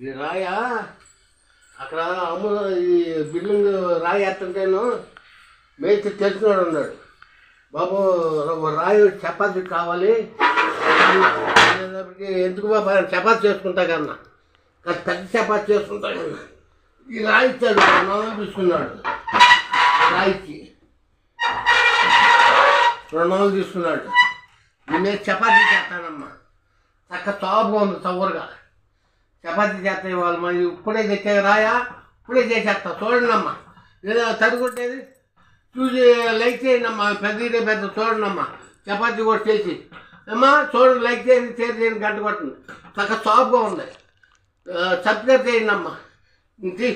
ఇది రాయా అక్కడ అమ్ము ఈ బిల్డింగ్ రాయి ఎత్తుంటేను మేస్త్రి తెలిసినాడు ఉన్నాడు. బాబు రాయి చపాతీ కావాలి ఎందుకు బాబా చపాతీ చేసుకుంటా కన్నా పెద్ద చపాతీ చేసుకుంటా కన్నా ఈ రాయి ఇచ్చాడు 200 తీసుకున్నాడు. రాయికి 200 తీసుకున్నాడు. నేను చపాతీ చేస్తానమ్మా చక్క చాపుగా ఉంది చవరుగా చపాతీ చేస్తా ఇవాళ మరి ఇప్పుడే తెచ్చే రాయా ఇప్పుడే చేసేస్తా చూడండి అమ్మా ఏదో తడుగుంటేది చూసి లైక్ చేయండి అమ్మా పెద్ద చూడండి అమ్మా చపాతీ కూడా చేసి అమ్మా చూడండి లైక్ చేయండి షేర్ చేయండి గంట కొట్టండి చక్క చాపుగా ఉంది సబ్స్క్రైబ్ చేయండి అమ్మా ఇంటి